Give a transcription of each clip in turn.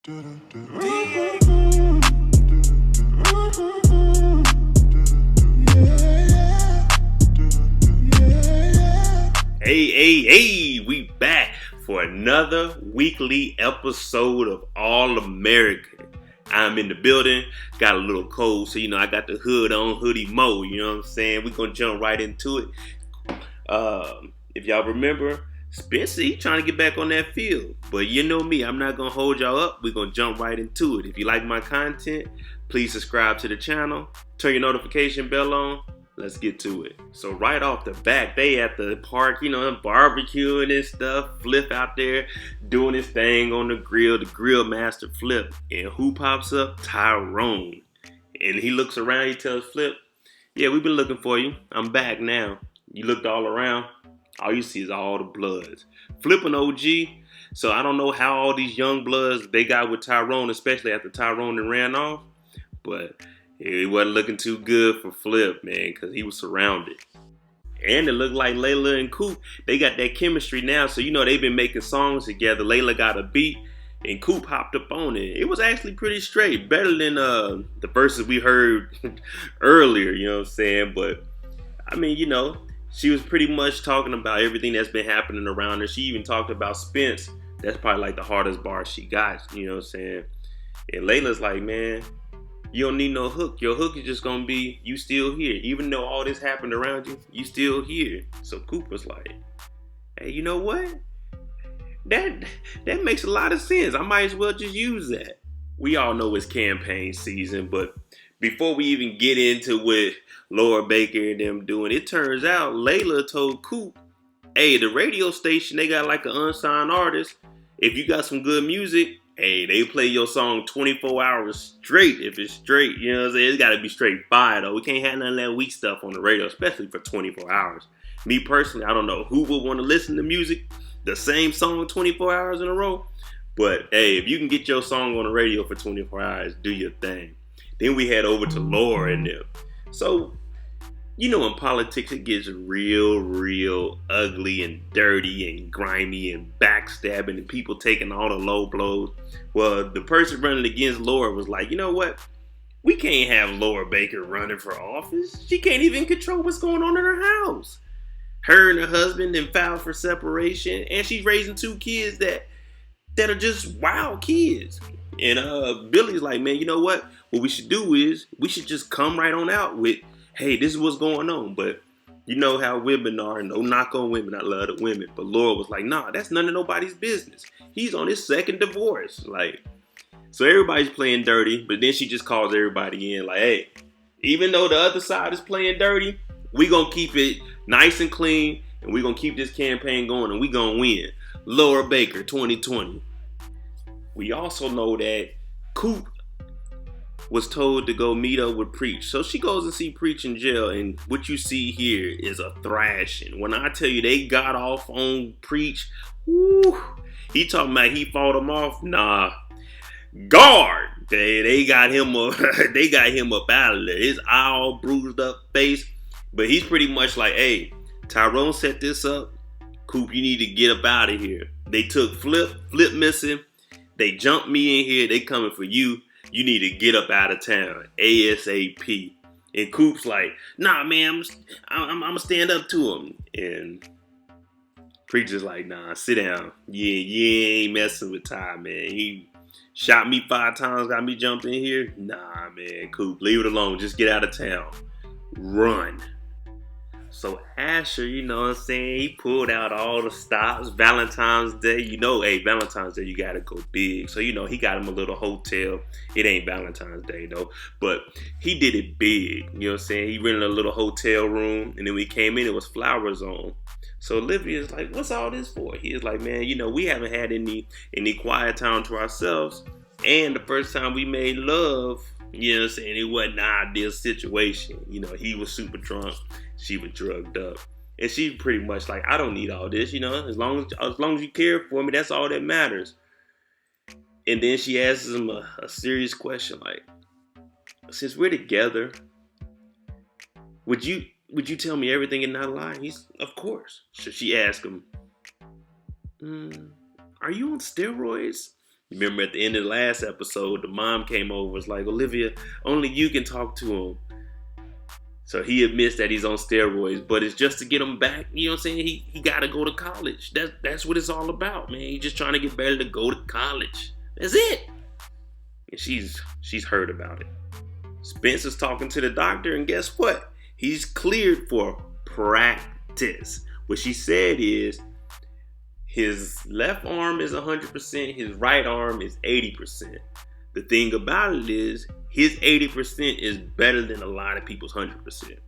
Hey, we back for another weekly episode of All American. I'm in the building, got a little cold, so I got the hood on, hoodie mo, you know what I'm saying? We're gonna jump right into it. If y'all remember, Spencer, he trying to get back on that field. But you know me, I'm not gonna hold y'all up. We're gonna jump right into it. If you like my content, please subscribe to the channel, turn your notification bell on. Let's get to it. So right off the bat, they at the park, barbecuing and stuff. Flip out there doing his thing on the grill master Flip. And who pops up? Tyrone. And he looks around, he tells Flip, yeah, we've been looking for you. I'm back now. You looked all around. All you see is all the bloods. Flip an OG. So I don't know how all these young bloods they got with Tyrone, especially after Tyrone and ran off. But it wasn't looking too good for Flip, man, because he was surrounded. And it looked like Layla and Coop, they got that chemistry now. So, they've been making songs together. Layla got a beat, and Coop hopped up on it. It was actually pretty straight. Better than the verses we heard earlier, you know what I'm saying? But, she was pretty much talking about everything that's been happening around her. She even talked about Spence. That's probably like the hardest bar she got, you know what I'm saying? And Layla's like, man, you don't need no hook. Your hook is just gonna be you still here. Even though all this happened around you, you still here. So Coop was like, hey, you know what? That makes a lot of sense. I might as well just use that. We all know it's campaign season, but before we even get into what Laura Baker and them doing, it turns out Layla told Coop, hey, the radio station, they got like an unsigned artist. If you got some good music, hey, they play your song 24 hours straight if it's straight. You know what I'm saying? It's got to be straight fire, though. We can't have none of that weak stuff on the radio, especially for 24 hours. Me personally, I don't know who would want to listen to music, the same song 24 hours in a row. But, hey, if you can get your song on the radio for 24 hours, do your thing. Then we head over to Laura and them. So, in politics, it gets real ugly and dirty and grimy and backstabbing and people taking all the low blows. Well, the person running against Laura was like, you know what? We can't have Laura Baker running for office. She can't even control what's going on in her house. Her and her husband then filed for separation, and she's raising two kids that are just wild kids. And Billy's like, man, you know what? What we should do is we should just come right on out with, hey, this is what's going on. But you know how women are. No knock on women. I love the women. But Laura was like, nah, that's none of nobody's business. He's on his second divorce. So everybody's playing dirty. But then she just calls everybody in like, hey, even though the other side is playing dirty, we going to keep it nice and clean. And we going to keep this campaign going. And we going to win. Laura Baker 2020. We also know that Coop was told to go meet up with Preach. So she goes and see Preach in jail, and what you see here is a thrashing. When I tell you they got off on Preach, woo, he talking about he fought him off. Nah, guard. They got him up. They got him up out of there. His eye all bruised up face, but he's pretty much like, hey, Tyrone set this up. Coop, you need to get up out of here. They took Flip missing. They jumped me in here. They coming for you. You need to get up out of town ASAP. And Coop's like, nah, man, I'm gonna stand up to him. And Preacher's like, nah, sit down. You ain't messing with Ty, man. He shot me 5 times, got me jumped in here. Nah, man, Coop, leave it alone. Just get out of town. Run. So Asher, you know what I'm saying, he pulled out all the stops. Valentine's Day, hey, Valentine's Day, you gotta go big. So, he got him a little hotel. It ain't Valentine's Day, though. But he did it big, you know what I'm saying? He rented a little hotel room, and then we came in, it was flowers on. So Olivia's like, what's all this for? He was like, man, we haven't had any quiet time to ourselves. And the first time we made love, you know what I'm saying, it wasn't an ideal situation. He was super drunk. She was drugged up. And she pretty much like, I don't need all this, as long as you care for me, that's all that matters. And then she asks him a serious question, like, since we're together, would you tell me everything and not lie? He's, of course. So she asked him, are you on steroids? Remember at the end of the last episode, the mom came over, was like, Olivia, only you can talk to him. So he admits that he's on steroids, but it's just to get him back. You know what I'm saying? He got to go to college. That's what it's all about, man. He's just trying to get better to go to college. That's it. And she's heard about it. Spencer's talking to the doctor, and guess what? He's cleared for practice. What she said is his left arm is 100%, his right arm is 80%. The thing about it is his 80% is better than a lot of people's 100%.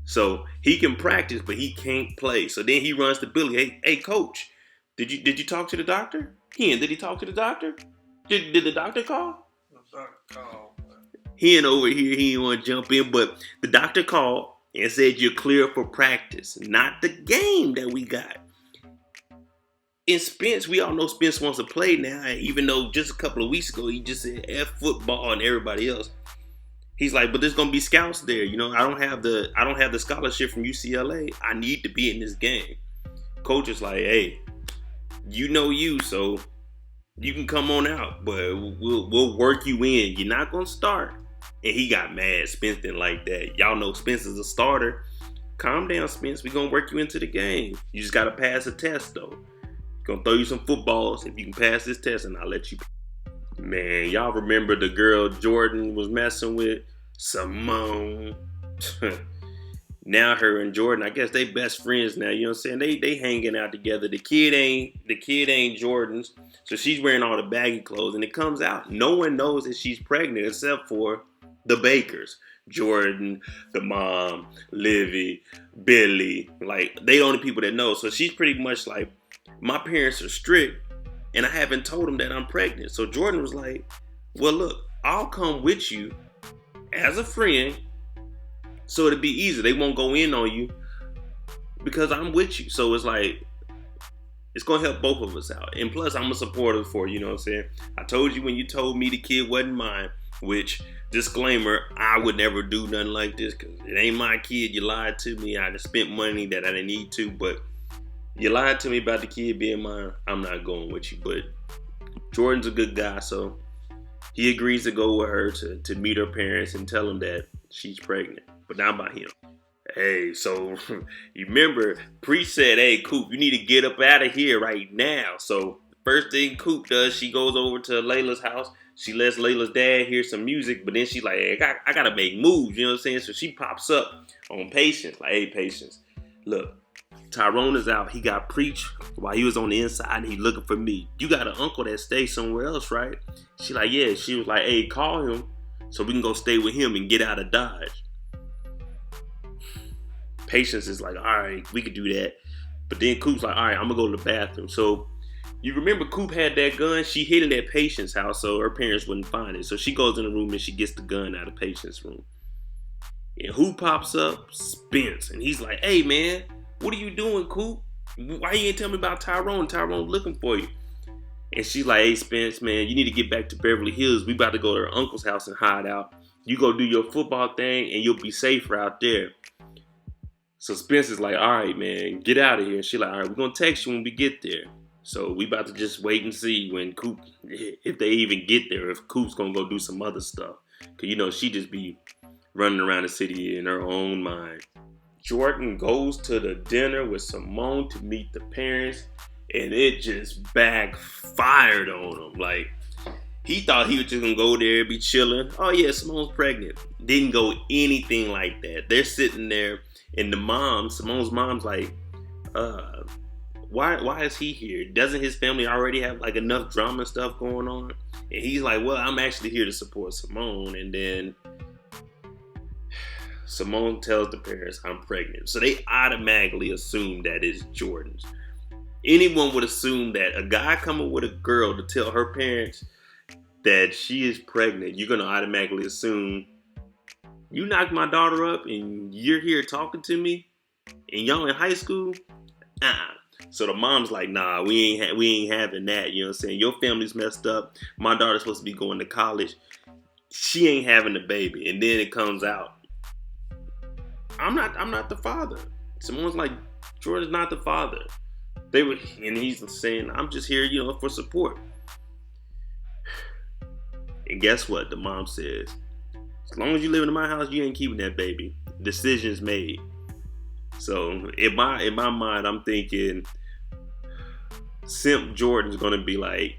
So he can practice, but he can't play. So then he runs to Billy. Hey, coach, did you talk to the doctor? Did he talk to the doctor? Did the doctor call? The doctor called. He ain't over here. He didn't want to jump in, but the doctor called and said you're clear for practice, not the game that we got. And Spence, we all know Spence wants to play now, even though just a couple of weeks ago he just said F football and everybody else. He's like, but there's gonna be scouts there. You know, I don't have the scholarship from UCLA. I need to be in this game. Coach is like, hey, you know you, so you can come on out, but we'll work you in. You're not gonna start. And he got mad. Spence didn't like that. Y'all know Spence is a starter. Calm down, Spence. We're gonna work you into the game. You just gotta pass a test though. Gonna throw you some footballs. If you can pass this test, and I'll let you. Man, y'all remember the girl Jordan was messing with? Simone. Now her and Jordan, I guess they best friends now. You know what I'm saying? They hanging out together. The kid ain't Jordan's, so she's wearing all the baggy clothes, and it comes out no one knows that she's pregnant except for the Bakers. Jordan, the mom, Livy, Billy. Like, they the only people that know. So she's pretty much like, my parents are strict, and I haven't told them that I'm pregnant. So Jordan was like, well, look, I'll come with you as a friend, so it'll be easy. They won't go in on you because I'm with you. So it's like, it's going to help both of us out. And plus, I'm a supporter for you, know what I'm saying? I told you when you told me the kid wasn't mine, which, disclaimer, I would never do nothing like this because it ain't my kid. You lied to me. I just spent money that I didn't need to, but you lied to me about the kid being mine. I'm not going with you. But Jordan's a good guy, so he agrees to go with her to meet her parents and tell them that she's pregnant. But not by him. Hey, so you remember, Pre said, hey, Coop, you need to get up out of here right now. So first thing Coop does, she goes over to Layla's house. She lets Layla's dad hear some music, but then she's like, hey, I got to make moves, you know what I'm saying? So she pops up on Patience, like, hey, Patience, look, Tyrone is out. He got preached while he was on the inside and he looking for me. You got an uncle that stays somewhere else, right? She like, yeah. She was like, hey, call him so we can go stay with him and get out of Dodge. Patience is like, all right, we could do that. But then Coop's like, all right, I'm going to go to the bathroom. So you remember Coop had that gun? She hid it at Patience's house so her parents wouldn't find it. So she goes in the room and she gets the gun out of Patience's room. And who pops up? Spence. And he's like, hey, man, what are you doing, Coop? Why you ain't tell me about Tyrone? Tyrone looking for you. And she's like, hey, Spence, man, you need to get back to Beverly Hills. We about to go to her uncle's house and hide out. You go do your football thing and you'll be safer out there. So Spence is like, all right, man, get out of here. And she's like, all right, we're going to text you when we get there. So we about to just wait and see when Coop, if they even get there, if Coop's going to go do some other stuff. Because, you know, she just be running around the city in her own mind. Jordan goes to the dinner with Simone to meet the parents, and it just backfired on him. Like, he thought he was just gonna go there, be chilling. Oh yeah, Simone's pregnant. Didn't go anything like that. They're sitting there, and Simone's mom's like, why is he here? Doesn't his family already have like enough drama and stuff going on? And he's like, well, I'm actually here to support Simone. And then Simone tells the parents, I'm pregnant. So they automatically assume that it's Jordan's. Anyone would assume that a guy coming with a girl to tell her parents that she is pregnant, you're going to automatically assume, you knocked my daughter up and you're here talking to me and y'all in high school? So the mom's like, nah, we ain't having that. You know what I'm saying? Your family's messed up. My daughter's supposed to be going to college. She ain't having the baby. And then it comes out, I'm not the father. Simone's like, Jordan's not the father. And he's saying, I'm just here, for support. And guess what? The mom says, as long as you live in my house, you ain't keeping that baby. Decisions made. So in my mind, I'm thinking Simp Jordan's gonna be like,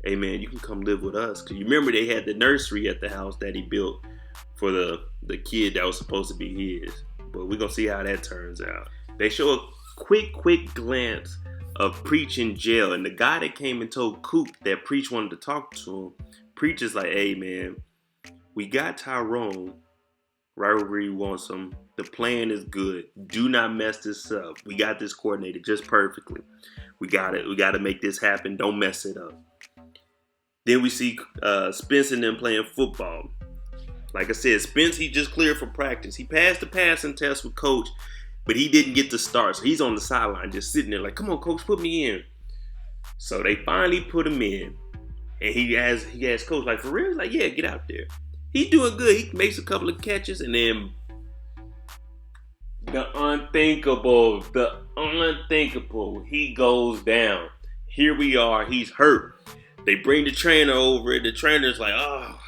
hey man, you can come live with us. Cause you remember they had the nursery at the house that he built for the kid that was supposed to be his. But we're gonna see how that turns out. They show a quick glance of Preach in jail, and the guy that came and told Coop that Preach wanted to talk to him, Preach is like, hey man, we got Tyrone right where he wants him. The plan is good. Do not mess this up. We got this coordinated just perfectly. We got to make this happen. Don't mess it up. Then we see Spence and them playing football. Like I said, Spence, he just cleared for practice. He passed the passing test with coach, but he didn't get to start. So he's on the sideline just sitting there like, come on, coach, put me in. So they finally put him in. And he asked coach, like, for real? He's like, yeah, get out there. He's doing good. He makes a couple of catches, and then the unthinkable, he goes down. Here we are. He's hurt. They bring the trainer over. The trainer's like, oh,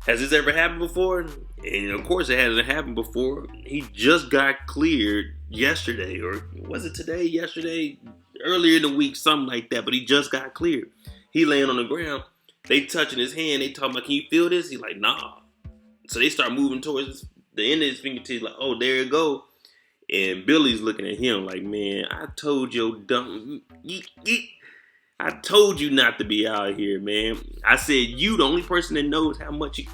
has this ever happened before? And of course it hasn't happened before. He just got cleared yesterday, or was it today, yesterday, earlier in the week, something like that, but he just got cleared. He laying on the ground. They touching his hand. They talking about, can you feel this? He's like, nah. So they start moving towards the end of his fingertips, like, oh, there it go. And Billy's looking at him like, man, I told you I told you not to be out here, man. I said you, the only person that knows how much you...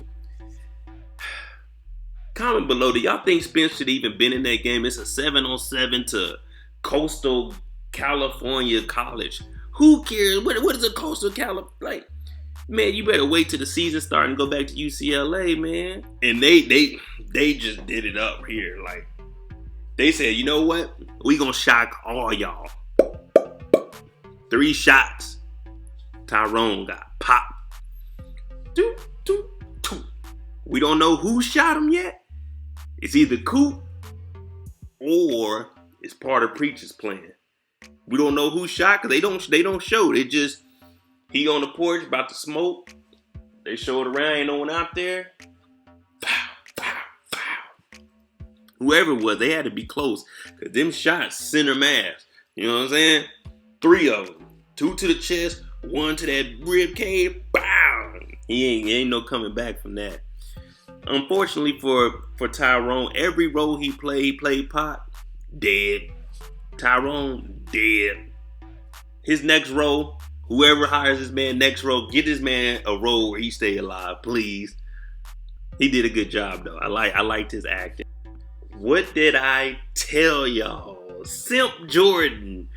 Comment below, do y'all think Spence should have even been in that game? It's a 7-on-7 to Coastal California College. Who cares? What is a Coastal California? Like, man, you better wait till the season start and go back to UCLA, man. And they just did it up here. Like, they said, you know what? We gonna shock all y'all. 3 shots. Tyrone got popped. We don't know who shot him yet. It's either Coop or it's part of Preach's plan. We don't know who shot because they don't show. They just, he on the porch about to smoke. They show it around, ain't no one out there. Pow, pow, pow. Whoever it was, they had to be close. Because them shots center mass. You know what I'm saying? 3 of them. 2 to the chest, 1 to that rib cage. Bow! He ain't no coming back from that. Unfortunately for Tyrone, every role he played Pop, dead. Tyrone, dead. His next role, whoever hires this man next role, get this man a role where he stay alive, please. He did a good job though. I liked his acting. What did I tell y'all? Simp Jordan.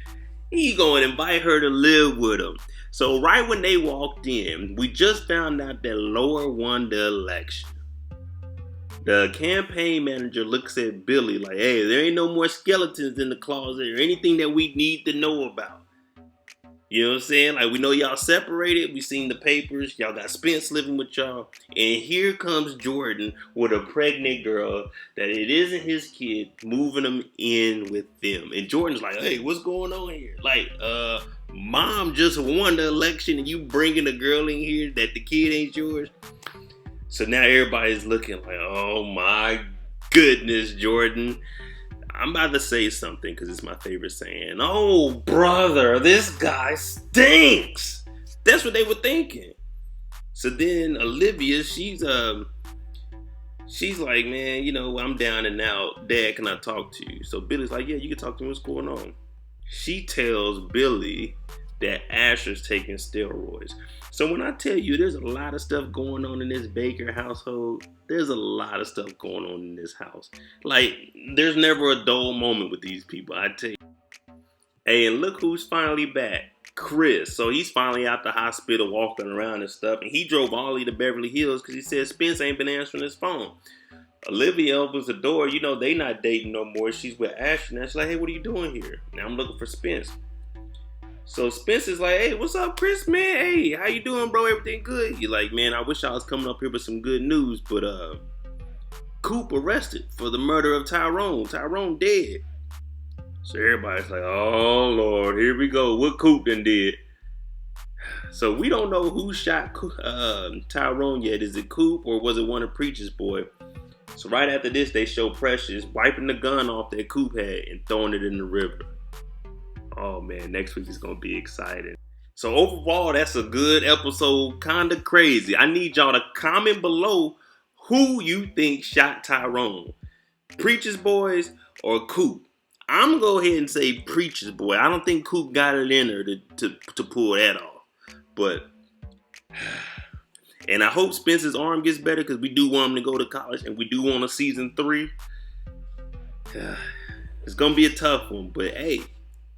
He gonna invite her to live with him. So right when they walked in, we just found out that Laura won the election. The campaign manager looks at Billy like, hey, there ain't no more skeletons in the closet or anything that we need to know about. You know what I'm saying? Like, we know y'all separated. We seen the papers. Y'all got Spence living with y'all. And here comes Jordan with a pregnant girl that it isn't his kid, moving them in with them. And Jordan's like, hey, what's going on here? Like, mom just won the election and you bringing a girl in here that the kid ain't yours? So now everybody's looking like, oh my goodness, Jordan. I'm about to say something because it's my favorite saying. Oh, brother, this guy stinks. That's what they were thinking. So then Olivia, she's like, man, you know, I'm down and out. Dad, can I talk to you? So Billy's like, yeah, you can talk to me. What's going on? She tells Billy that Asher's taking steroids. So when I tell you there's a lot of stuff going on in this Baker household, there's a lot of stuff going on in this house. Like, there's never a dull moment with these people, I tell you. Hey, and look who's finally back. Chris. So he's finally out the hospital walking around and stuff. And he drove all the way to Beverly Hills because he said Spence ain't been answering his phone. Olivia opens the door. You know, they not dating no more. She's with Asher. Now she's like, hey, what are you doing here? Now I'm looking for Spence. So Spence is like, hey, what's up, Chris, man? Hey, how you doing, bro? Everything good? You're like, man, I wish I was coming up here with some good news, but Coop arrested for the murder of Tyrone. Tyrone dead. So everybody's like, oh, Lord, here we go. What Coop done did? So we don't know who shot Tyrone yet. Is it Coop or was it one of Preacher's boy? So right after this, they show Precious wiping the gun off that Coop had and throwing it in the river. Oh man, next week is gonna be exciting. So overall, that's a good episode. Kinda crazy. I need y'all to comment below who you think shot Tyrone. Preacher's boys or Coop? I'm gonna go ahead and say Preacher's boy. I don't think Coop got it in her to pull that off. But and I hope Spencer's arm gets better because we do want him to go to college and we do want a season 3. It's gonna be a tough one, but hey,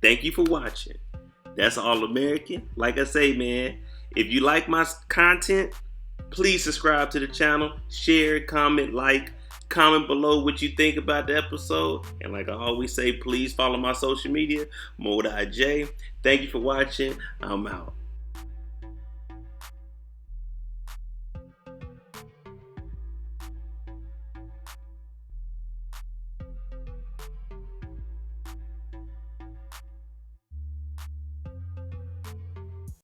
thank you for watching. That's All American. Like I say, man, if you like my content, please subscribe to the channel, share, comment, like. Comment below what you think about the episode. And like I always say, please follow my social media, Mo.J. Thank you for watching. I'm out.